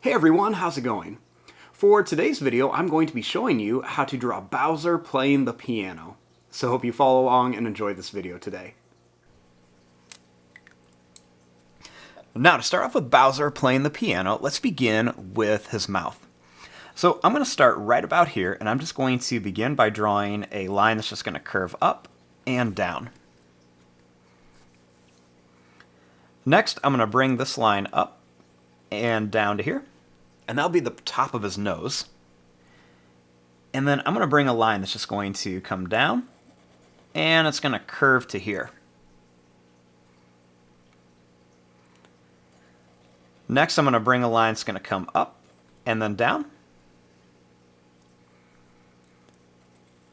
Hey everyone, how's it going? For today's video, I'm going to be showing you how to draw Bowser playing the piano. So hope you follow along and enjoy this video today. Now to start off with Bowser playing the piano, let's begin with his mouth. So I'm going to start right about here, and I'm just going to begin by drawing a line that's just going to curve up and down. Next, I'm going to bring this line up and down to here, and that'll be the top of his nose. And then I'm going to bring a line that's just going to come down, and it's going to curve to here. Next, I'm going to bring a line that's going to come up and then down.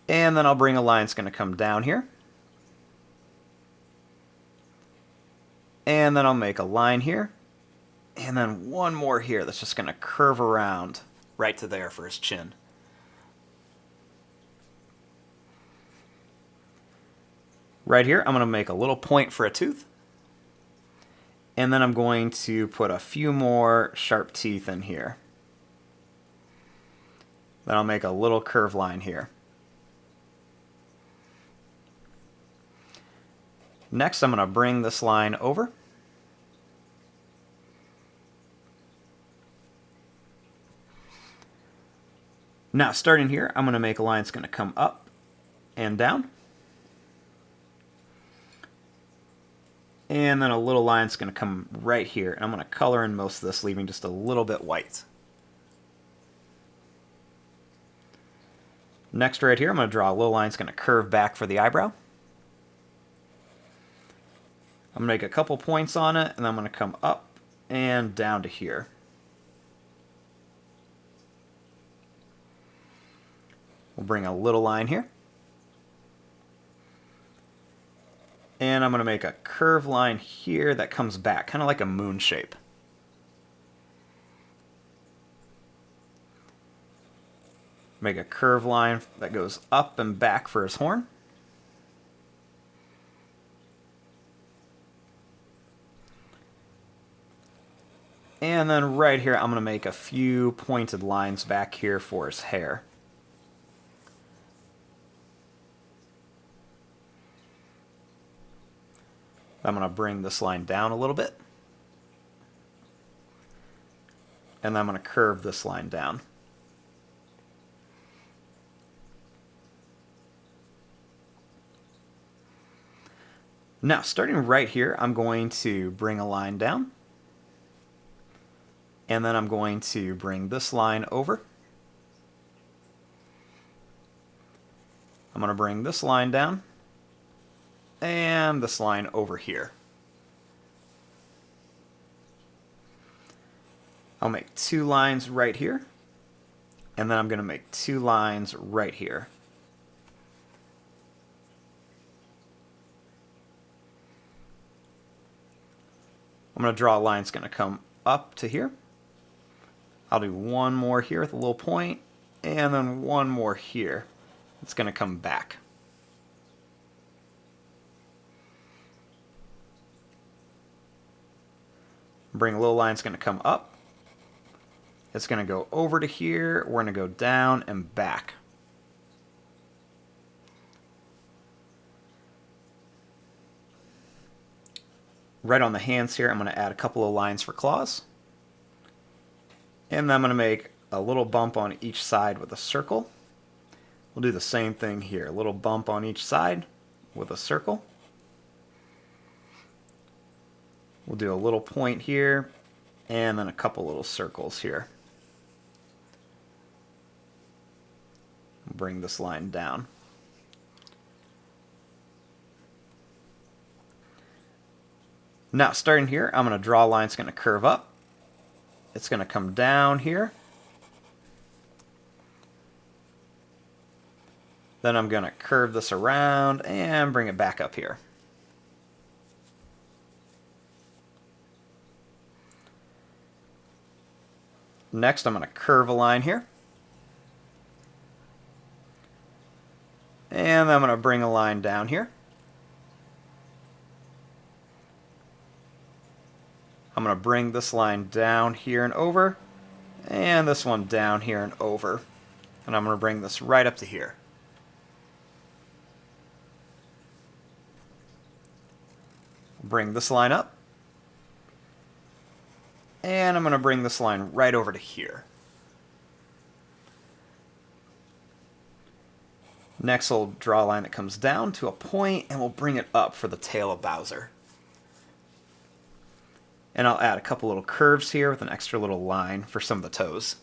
And then I'll bring a line that's going to come down here. And then I'll make a line here. And then one more here that's just going to curve around right to there for his chin. Right here, I'm going to make a little point for a tooth. And then I'm going to put a few more sharp teeth in here. Then I'll make a little curved line here. Next, I'm going to bring this line over. Now, starting here, I'm going to make a line that's going to come up and down. And then a little line that's going to come right here. And I'm going to color in most of this, leaving just a little bit white. Next, right here, I'm going to draw a little line that's going to curve back for the eyebrow. I'm going to make a couple points on it, and then I'm going to come up and down to here. We'll bring a little line here. And I'm going to make a curved line here that comes back, kind of like a moon shape. Make a curved line that goes up and back for his horn. And then right here, I'm going to make a few pointed lines back here for his hair. I'm going to bring this line down a little bit. And then I'm going to curve this line down. Now, starting right here, I'm going to bring a line down. And then I'm going to bring this line over. I'm going to bring this line down. And this line over here. I'll make two lines right here. And then I'm going to make two lines right here. I'm going to draw a line that's going to come up to here. I'll do one more here with a little point, and then one more here. It's going to come back. Bring a little line that's going to come up. It's going to go over to here. We're going to go down and back. Right on the hands here, I'm going to add a couple of lines for claws. And then I'm going to make a little bump on each side with a circle. We'll do the same thing here. A little bump on each side with a circle. We'll do a little point here, and then a couple little circles here. Bring this line down. Now, starting here, I'm going to draw a line that's going to curve up. It's going to come down here. Then I'm going to curve this around and bring it back up here. Next, I'm going to curve a line here. And I'm going to bring a line down here. I'm going to bring this line down here and over, And this one down here and over. And I'm going to bring this right up to here. Bring this line up. And I'm going to bring this line right over to here. Next, we'll draw a line that comes down to a point, and we'll bring it up for the tail of Bowser. And I'll add a couple little curves here with an extra little line for some of the toes.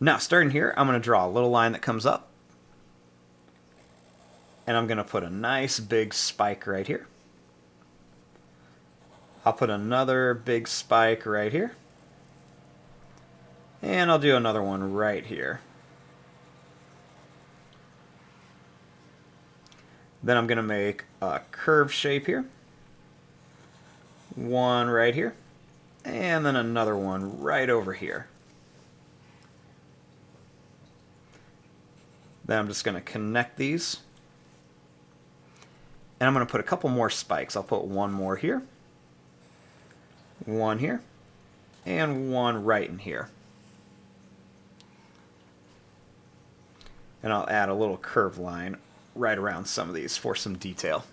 Now, starting here, I'm going to draw a little line that comes up. And I'm going to put a nice big spike right here. I'll put another big spike right here. And I'll do another one right here. Then I'm going to make a curve shape here. One right here. And then another one right over here. Then I'm just going to connect these. And I'm going to put a couple more spikes. I'll put one more here. One here. And one right in here. And I'll add a little curve line right around some of these for some detail.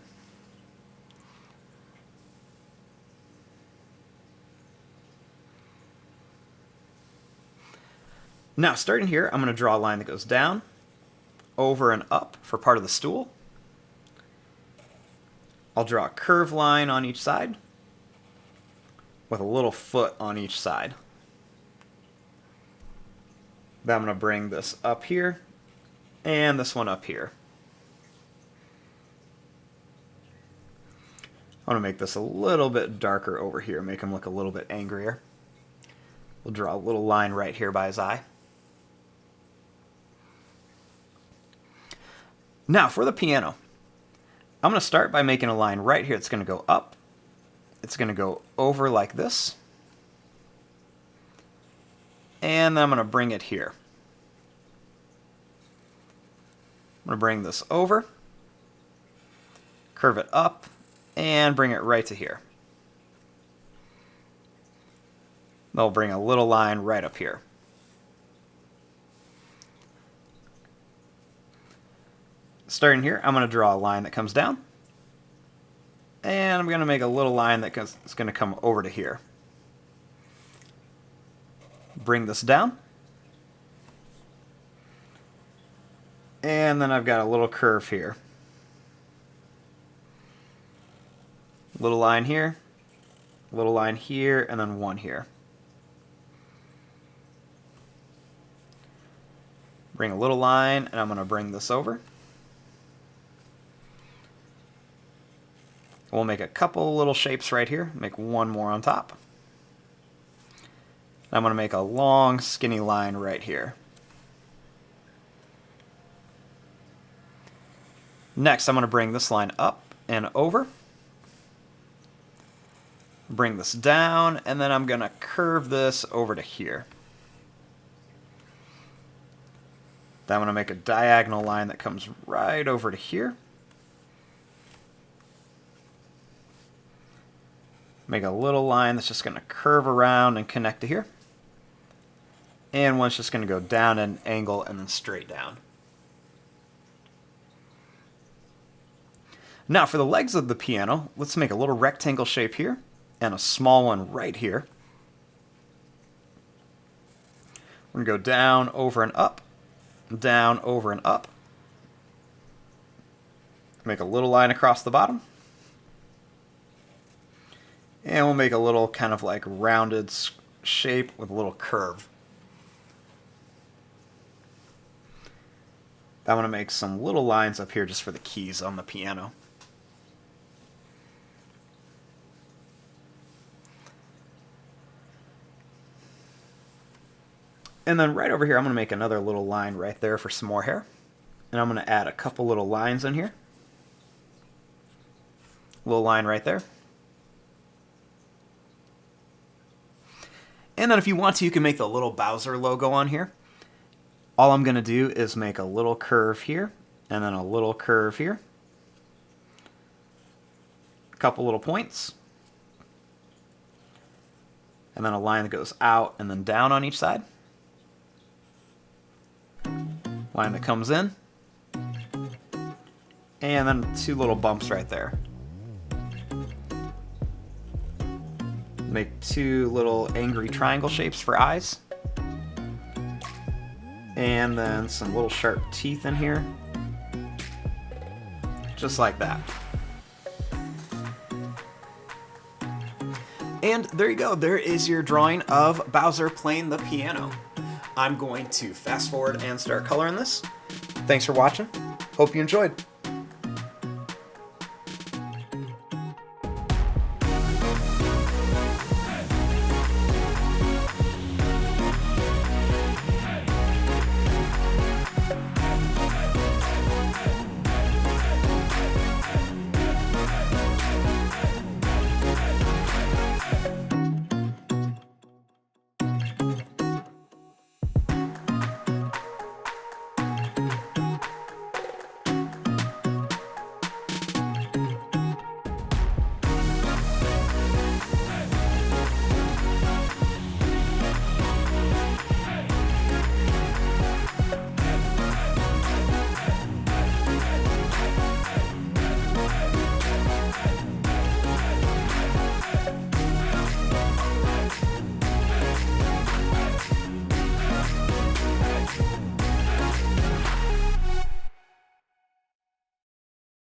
Now, starting here, I'm going to draw a line that goes down, over and up for part of the stool. I'll draw a curved line on each side with a little foot on each side. Then I'm going to bring this up here and this one up here. I want to make this a little bit darker over here, make him look a little bit angrier. We'll draw a little line right here by his eye. Now for the piano, I'm going to start by making a line right here. It's going to go up. It's going to go over like this. And then I'm going to bring it here. I'm going to bring this over, curve it up, and bring it right to here. I'll bring a little line right up here. Starting here, I'm going to draw a line that comes down. And I'm going to make a little line that is going to come over to here. Bring this down. And then I've got a little curve here. Little line here, little line here, and then one here. Bring a little line, and I'm going to bring this over. We'll make a couple little shapes right here, make one more on top. I'm going to make a long, skinny line right here. Next, I'm going to bring this line up and over. Bring this down, and then I'm going to curve this over to here. Then I'm going to make a diagonal line that comes right over to here. Make a little line that's just going to curve around and connect to here. And one's just going to go down at an angle and then straight down. Now for the legs of the piano, let's make a little rectangle shape here and a small one right here. We're going to go down, over, and up. Down, over, and up. Make a little line across the bottom. And we'll make a little kind of like rounded shape with a little curve. I'm going to make some little lines up here just for the keys on the piano. And then right over here, I'm going to make another little line right there for some more hair. And I'm going to add a couple little lines in here. Little line right there. And then if you want to, you can make the little Bowser logo on here. All I'm going to do is make a little curve here, and then a little curve here. couple little points. And then a line that goes out and then down on each side. Line that comes in. And then 2 little bumps right there. Make 2 little angry triangle shapes for eyes. And then some little sharp teeth in here. Just like that. And there you go. There is your drawing of Bowser playing the piano. I'm going to fast forward and start coloring this. Thanks for watching. Hope you enjoyed.